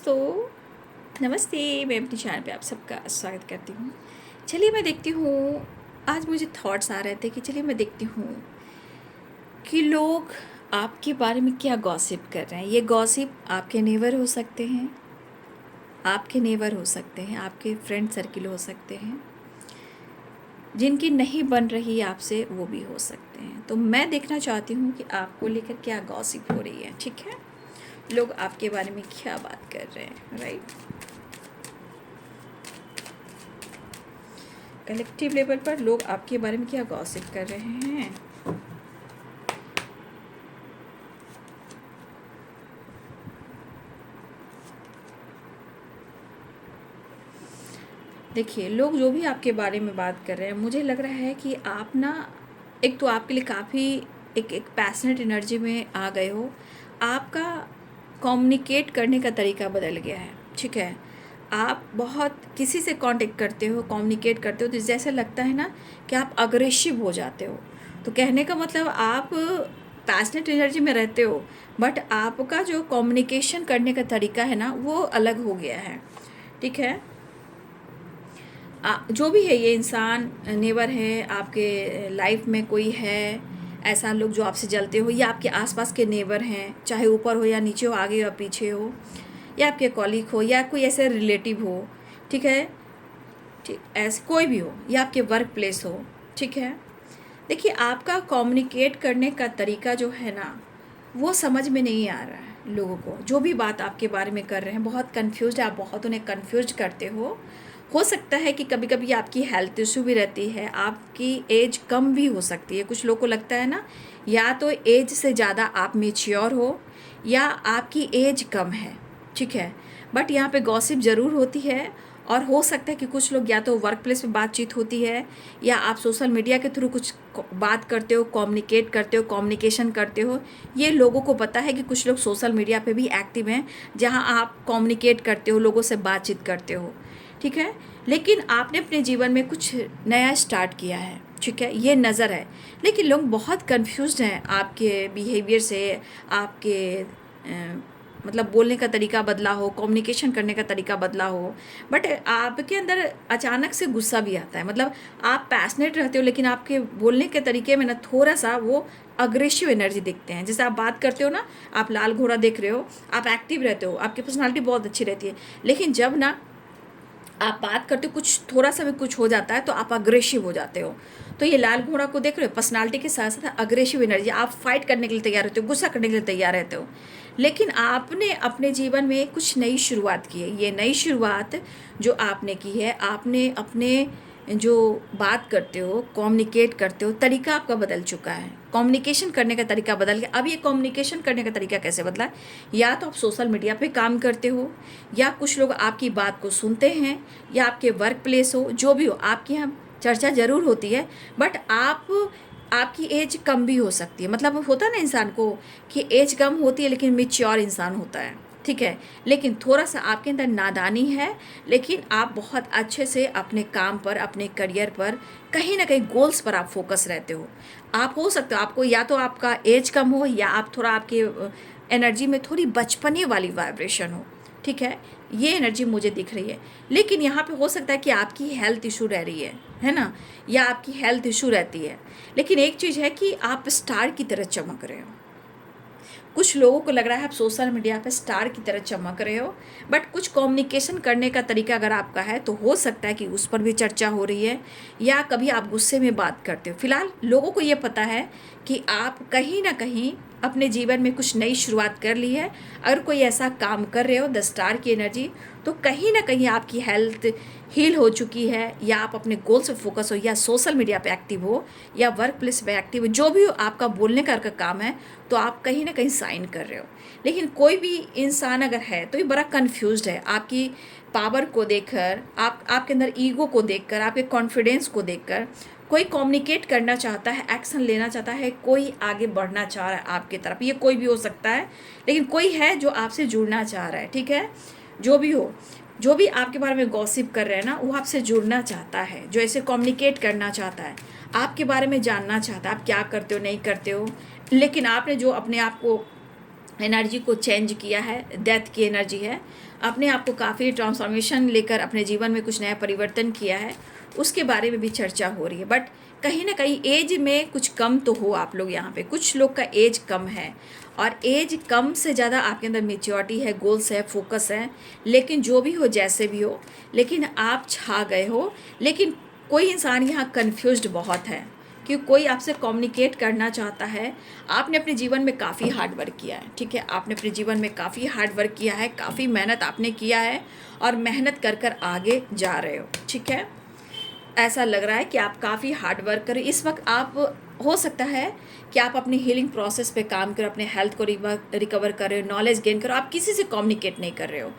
दोस्तों, नमस्ते। मैं अपनी चैनल पे आप सबका स्वागत करती हूँ। चलिए मैं देखती हूँ, आज मुझे थॉट्स आ रहे थे कि चलिए मैं देखती हूँ कि लोग आपके बारे में क्या गॉसिप कर रहे हैं। ये गॉसिप आपके नेबर हो सकते हैं, आपके नेबर हो सकते हैं, आपके फ्रेंड सर्किल हो सकते हैं, जिनकी नहीं बन रही आपसे वो भी हो सकते हैं। तो मैं देखना चाहती हूँ कि आपको लेकर क्या गॉसिप हो रही है। ठीक है, लोग आपके बारे में क्या बात कर रहे हैं, राइट। कलेक्टिव लेवल पर लोग आपके बारे में क्या गॉसिप कर रहे हैं। देखिए, लोग जो भी आपके बारे में बात कर रहे हैं, मुझे लग रहा है कि आप ना, एक तो आपके लिए काफ़ी एक पैशनेट एनर्जी में आ गए हो। आपका कम्युनिकेट करने का तरीका बदल गया है। ठीक है, आप बहुत किसी से कांटेक्ट करते हो, कम्युनिकेट करते हो तो जैसे लगता है ना कि आप अग्रेसिव हो जाते हो। तो कहने का मतलब आप पैशनेट एनर्जी में रहते हो, बट आपका जो कम्युनिकेशन करने का तरीका है ना वो अलग हो गया है। ठीक है, जो भी है ये इंसान, नेबर है, आपके लाइफ में कोई है ऐसा लोग जो आपसे जलते हो, या आपके आसपास के नेबर हैं, चाहे ऊपर हो या नीचे हो, आगे या पीछे हो, या आपके कॉलीग हो, या कोई ऐसे रिलेटिव हो। ठीक है, ठीक, ऐसे कोई भी हो, या आपके वर्क प्लेस हो। ठीक है, देखिए आपका कम्युनिकेट करने का तरीका जो है ना वो समझ में नहीं आ रहा है लोगों को। जो भी बात आपके बारे में कर रहे हैं, बहुत कंफ्यूज्ड है, आप बहुत उन्हें कंफ्यूज करते हो सकता है कि कभी कभी आपकी हेल्थ इशू भी रहती है, आपकी एज कम भी हो सकती है। कुछ लोगों को लगता है ना, या तो एज से ज़्यादा आप मेच्योर हो या आपकी एज कम है। ठीक है, बट यहाँ पे गॉसिप ज़रूर होती है, और हो सकता है कि कुछ लोग या तो वर्क प्लेस में बातचीत होती है, या आप सोशल मीडिया के थ्रू कुछ बात करते हो, कम्युनिकेट करते हो, कम्युनिकेशन करते हो। ये लोगों को पता है कि कुछ लोग सोशल मीडिया पे भी एक्टिव हैं, जहां आप कम्युनिकेट करते हो, लोगों से बातचीत करते हो। ठीक है, लेकिन आपने अपने जीवन में कुछ नया स्टार्ट किया है। ठीक है, ये नज़र है, लेकिन लोग बहुत कंफ्यूज्ड हैं आपके बिहेवियर से। आपके मतलब बोलने का तरीका बदला हो, कम्युनिकेशन करने का तरीका बदला हो, बट आपके अंदर अचानक से गुस्सा भी आता है। मतलब आप पैशनेट रहते हो, लेकिन आपके बोलने के तरीके में ना थोड़ा सा वो अग्रेसिव एनर्जी दिखते हैं। जैसे आप बात करते हो ना, आप लाल घोड़ा देख रहे हो, आप एक्टिव रहते हो, आपकी पर्सनालिटी बहुत अच्छी रहती है, लेकिन जब ना आप बात करते हो, कुछ थोड़ा सा भी कुछ हो जाता है तो आप अग्रेसिव हो जाते हो। तो ये लाल घोड़ा को देख रहे हो, पर्सनालिटी के साथ साथ अग्रेसिव एनर्जी, आप फाइट करने के लिए तैयार रहते हो, गुस्सा करने के लिए तैयार रहते हो। लेकिन आपने अपने जीवन में कुछ नई शुरुआत की है। ये नई शुरुआत जो आपने की है, आपने अपने जो बात करते हो, कम्युनिकेट करते हो, तरीका आपका बदल चुका है। कम्युनिकेशन करने का तरीका बदल गया। अब ये कम्युनिकेशन करने का तरीका कैसे बदला? या तो आप सोशल मीडिया पे काम करते हो, या कुछ लोग आपकी बात को सुनते हैं, या आपके वर्क प्लेस हो, जो भी हो, आपके यहाँ चर्चा ज़रूर होती है, बट आपकी एज कम भी हो सकती है। मतलब होता है ना इंसान को कि एज कम होती है लेकिन मेच्योर इंसान होता है। ठीक है, लेकिन थोड़ा सा आपके अंदर नादानी है, लेकिन आप बहुत अच्छे से अपने काम पर, अपने करियर पर, कहीं ना कहीं गोल्स पर आप फोकस रहते हो। आप हो सकते हो, आपको या तो आपका एज कम हो, या आप थोड़ा आपके एनर्जी में थोड़ी बचपने वाली वाइब्रेशन हो। ठीक है, ये एनर्जी मुझे दिख रही है। लेकिन यहाँ पे हो सकता है कि आपकी हेल्थ इशू रह रही है ना, या आपकी हेल्थ इशू रहती है। लेकिन एक चीज़ है कि आप स्टार की तरह चमक रहे हो। कुछ लोगों को लग रहा है आप सोशल मीडिया पे स्टार की तरह चमक रहे हो, बट कुछ कम्युनिकेशन करने का तरीका अगर आपका है तो हो सकता है कि उस पर भी चर्चा हो रही है, या कभी आप गुस्से में बात करते हो। फिलहाल लोगों को ये पता है कि आप कहीं ना कहीं अपने जीवन में कुछ नई शुरुआत कर ली है। अगर कोई ऐसा काम कर रहे हो, द स्टार की एनर्जी, तो कहीं ना कहीं आपकी हेल्थ हील हो चुकी है, या आप अपने गोल से फोकस हो, या सोशल मीडिया पे एक्टिव हो, या वर्क प्लेस पे एक्टिव हो, जो भी हो आपका बोलने का काम है, तो आप कहीं ना कहीं साइन कर रहे हो। लेकिन कोई भी इंसान अगर है तो ये बड़ा कंफ्यूज्ड है आपकी पावर को देखकर, आपके अंदर ईगो को देखकर, आपके कॉन्फिडेंस को देखकर। कोई कम्युनिकेट करना चाहता है, एक्शन लेना चाहता है, कोई आगे बढ़ना चाह रहा है आपकी तरफ, ये कोई भी हो सकता है, लेकिन कोई है जो आपसे जुड़ना चाह रहा है। ठीक है, जो भी हो, जो भी आपके बारे में गॉसिप कर रहे हैं ना, वो आपसे जुड़ना चाहता है, जो ऐसे कम्युनिकेट करना चाहता है, आपके बारे में जानना चाहता है, आप क्या करते हो, नहीं करते हो। लेकिन आपने जो अपने आप को एनर्जी को चेंज किया है, डेथ की एनर्जी है, अपने आप को काफ़ी ट्रांसफॉर्मेशन लेकर अपने जीवन में कुछ नया परिवर्तन किया है, उसके बारे में भी चर्चा हो रही है। बट कहीं ना कहीं एज में कुछ कम तो हो आप लोग यहाँ पे, कुछ लोग का एज कम है, और एज कम से ज़्यादा आपके अंदर मेच्योरिटी है, गोल्स है, फोकस है। लेकिन जो भी हो, जैसे भी हो, लेकिन आप छा गए हो। लेकिन कोई इंसान यहाँ कन्फ्यूज्ड बहुत है कि कोई आपसे कम्युनिकेट करना चाहता है। आपने अपने जीवन में काफ़ी हार्ड वर्क किया है, ठीक है, आपने अपने जीवन में काफ़ी हार्ड वर्क किया है, काफ़ी मेहनत आपने किया है, और मेहनत कर कर आगे जा रहे हो, ठीक है। ऐसा लग रहा है कि आप काफ़ी हार्ड वर्क करें इस वक्त। आप हो सकता है कि आप अपनी हीलिंग प्रोसेस पे काम करो, अपने हेल्थ को रिकवर कर रहे हो, नॉलेज गेन करो, आप किसी से कम्युनिकेट नहीं कर रहे हो,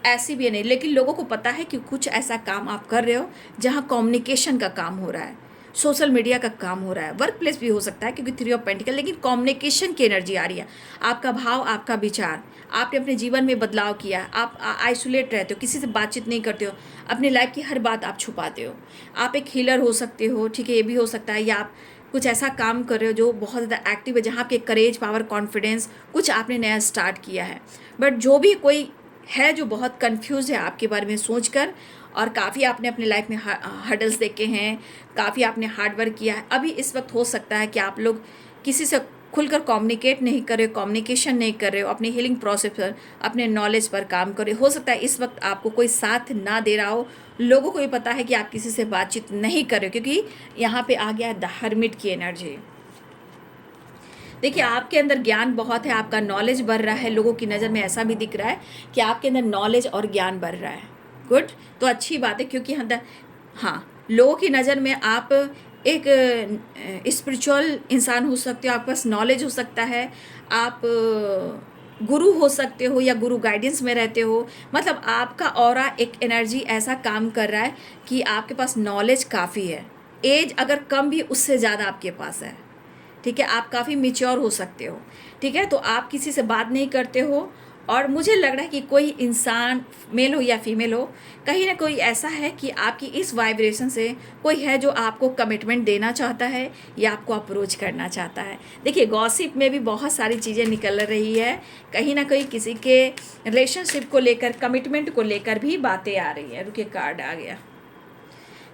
ऐसी भी नहीं। लेकिन लोगों को पता है कि कुछ ऐसा काम आप कर रहे हो जहाँ कम्युनिकेशन का काम हो रहा है, सोशल मीडिया का काम हो रहा है, वर्क प्लेस भी हो सकता है क्योंकि 3 ऑफ पेंटिकल, लेकिन कम्युनिकेशन की एनर्जी आ रही है। आपका भाव, आपका विचार, आपने अपने जीवन में बदलाव किया। आप आइसोलेट रहते हो, किसी से बातचीत नहीं करते हो, अपनी लाइफ की हर बात आप छुपाते हो। आप एक हीलर हो सकते हो, ठीक है, ये भी हो सकता है, या आप कुछ ऐसा काम कर रहे हो जो बहुत ज़्यादा एक्टिव है, जहाँ आपके करेज, पावर, कॉन्फिडेंस, कुछ आपने नया स्टार्ट किया है। बट जो भी कोई है जो बहुत कंफ्यूज है आपके बारे में सोचकर, और काफ़ी आपने अपने लाइफ में हर्डल्स देखे हैं, काफ़ी आपने हार्ड वर्क किया है। अभी इस वक्त हो सकता है कि आप लोग किसी से खुलकर कम्युनिकेट नहीं कर रहे हो, कम्युनिकेशन नहीं कर रहे हो, अपनी हीलिंग प्रोसेस पर, अपने नॉलेज पर काम कर रहे हो सकता है इस वक्त आपको कोई साथ ना दे रहा हो। लोगों को भी पता है कि आप किसी से बातचीत नहीं कर रहे हो, क्योंकि यहाँ पे आ गया है द हर्मिट की एनर्जी। देखिए, आपके अंदर ज्ञान बहुत है, आपका नॉलेज बढ़ रहा है, लोगों की नज़र में ऐसा भी दिख रहा है कि आपके अंदर नॉलेज और ज्ञान बढ़ रहा है। गुड, तो अच्छी बात है, क्योंकि अंदर, हाँ, लोगों की नज़र में आप एक स्पिरिचुअल इंसान हो सकते हो, आपके पास नॉलेज हो सकता है, आप गुरु हो सकते हो, या गुरु गाइडेंस में रहते हो। मतलब आपका ऑरा एक एनर्जी ऐसा काम कर रहा है कि आपके पास नॉलेज काफ़ी है। एज अगर कम भी, उससे ज़्यादा आपके पास है, ठीक है। आप काफ़ी मेच्योर हो सकते हो, ठीक है। तो आप किसी से बात नहीं करते हो, और मुझे लग रहा है कि कोई इंसान, मेल हो या फीमेल हो, कहीं ना कोई ऐसा है कि आपकी इस वाइब्रेशन से कोई है जो आपको कमिटमेंट देना चाहता है या आपको अप्रोच करना चाहता है। देखिए, गॉसिप में भी बहुत सारी चीज़ें निकल रही है, कहीं ना कहीं किसी के रिलेशनशिप को लेकर, कमिटमेंट को लेकर भी बातें आ रही है। रुकिए, कार्ड आ गया।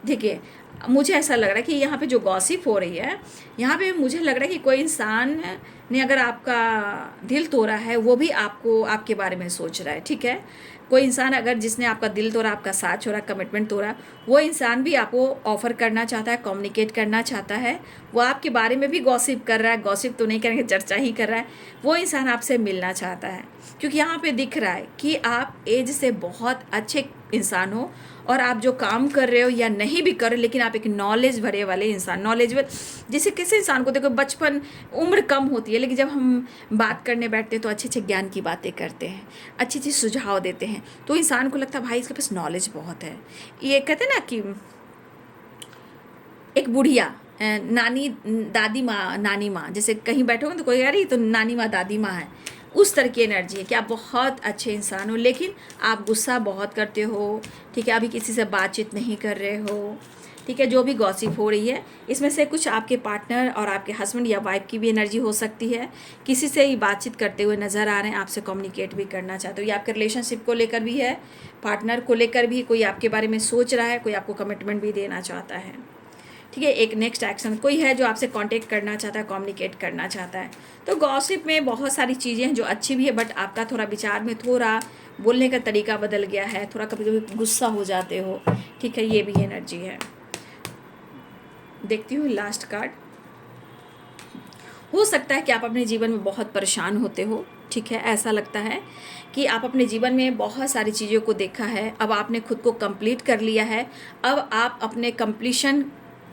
देखिए, मुझे ऐसा लग रहा है कि यहाँ पे जो गॉसिप हो रही है, यहाँ पे मुझे लग रहा है कि कोई इंसान ने अगर आपका दिल तोड़ा है, वो भी आपको, आपके बारे में सोच रहा है, ठीक है। कोई इंसान अगर जिसने आपका दिल तोड़ा, आपका साथ छोड़ा, कमिटमेंट तोड़ा, वो इंसान भी आपको ऑफर करना चाहता है, कम्युनिकेट करना चाहता है। वो आपके बारे में भी गॉसिप कर रहा है, गॉसिप तो नहीं करेंगे, चर्चा ही कर रहा है। वो इंसान आपसे मिलना चाहता है, क्योंकि यहाँ पे दिख रहा है कि आप एज से बहुत अच्छे इंसान हो, और आप जो काम कर रहे हो या नहीं भी कर रहे हो, लेकिन आप एक नॉलेज भरे वाले इंसान, नॉलेजेबल। जैसे किसी इंसान को देखो, बचपन, उम्र कम होती है, लेकिन जब हम बात करने बैठते हैं तो अच्छे अच्छे ज्ञान की बातें करते हैं, अच्छी अच्छी सुझाव देते हैं, तो इंसान को लगता है भाई इसके पास नॉलेज बहुत है। ये कहते हैं ना कि एक बुढ़िया, नानी, दादी माँ, नानी माँ, जैसे कहीं बैठोगे तो कोई कह रही तो नानी माँ, दादी माँ है, उस तरह की एनर्जी है कि आप बहुत अच्छे इंसान हो, लेकिन आप गुस्सा बहुत करते हो, ठीक है। अभी किसी से बातचीत नहीं कर रहे हो, ठीक है। जो भी गॉसिप हो रही है, इसमें से कुछ आपके पार्टनर और आपके हस्बैंड या वाइफ की भी एनर्जी हो सकती है। किसी से ही बातचीत करते हुए नज़र आ रहे हैं, आपसे कम्युनिकेट भी करना चाहते हो, या आपके रिलेशनशिप को लेकर भी है, पार्टनर को लेकर भी कोई आपके बारे में सोच रहा है, कोई आपको कमिटमेंट भी देना चाहता है, ठीक है। एक नेक्स्ट एक्शन, कोई है जो आपसे कांटेक्ट करना चाहता है, कम्युनिकेट करना चाहता है। तो गॉसिप में बहुत सारी चीज़ें हैं जो अच्छी भी है, बट आपका थोड़ा विचार में थोड़ा बोलने का तरीका बदल गया है, थोड़ा कभी कभी गुस्सा हो जाते हो, ठीक है। ये भी एनर्जी है। देखती हूँ लास्ट कार्ड। हो सकता है कि आप अपने जीवन में बहुत परेशान होते हो, ठीक है। ऐसा लगता है कि आप अपने जीवन में बहुत सारी चीज़ों को देखा है, अब आपने खुद को कंप्लीट कर लिया है। अब आप अपने कंप्लीशन,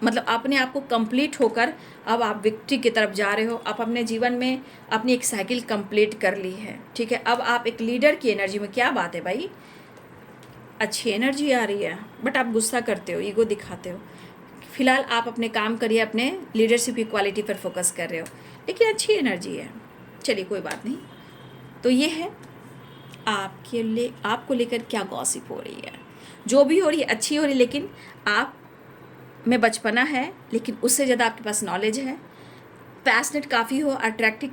मतलब अपने आप को कंप्लीट होकर अब आप विक्ट्री की तरफ जा रहे हो। आप अपने जीवन में अपनी एक साइकिल कंप्लीट कर ली है, ठीक है। अब आप एक लीडर की एनर्जी में, क्या बात है भाई, अच्छी एनर्जी आ रही है, बट आप गुस्सा करते हो, ईगो दिखाते हो। फिलहाल आप अपने काम करिए, अपने लीडरशिप की क्वालिटी पर फोकस कर रहे हो, लेकिन अच्छी एनर्जी है। चलिए, कोई बात नहीं। तो ये है आपको लेकर क्या गॉसिप हो रही है। जो भी हो रही है अच्छी हो रही है, लेकिन आप में बचपना है, लेकिन उससे ज़्यादा आपके पास नॉलेज है, पैशनेट काफ़ी हो, अट्रैक्टिव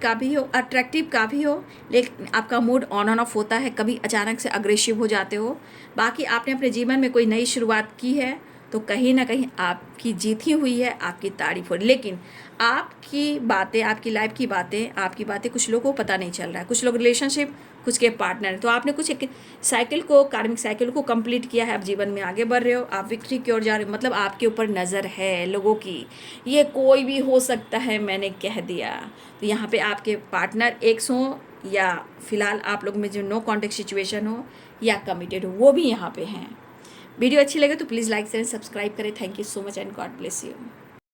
काफ़ी हो, लेकिन आपका मूड ऑन एंड ऑफ होता है, कभी अचानक से अग्रेसिव हो जाते हो। बाकी आपने अपने जीवन में कोई नई शुरुआत की है तो कहीं ना कहीं आपकी जीत ही हुई है, आपकी तारीफ हो रही। लेकिन आपकी बातें, आपकी लाइफ की बातें, आपकी बातें कुछ लोगों को पता नहीं चल रहा है। कुछ लोग रिलेशनशिप, कुछ के पार्टनर, तो आपने कुछ एक साइकिल को, कार्मिक साइकिल को कंप्लीट किया है। आप जीवन में आगे बढ़ रहे हो, आप विक्ट्री की ओर जा रहे हो, मतलब आपके ऊपर नज़र है लोगों की। ये कोई भी हो सकता है, मैंने कह दिया। तो यहाँ पे आपके पार्टनर एक्स हो, या फिलहाल आप लोग में जो नो कॉन्टेक्ट सिचुएशन हो या कमिटेड हो, वो भी यहाँ पे हैं। वीडियो अच्छी लगे तो प्लीज़ लाइक शेयर सब्सक्राइब करें। Thank you so much and God bless you.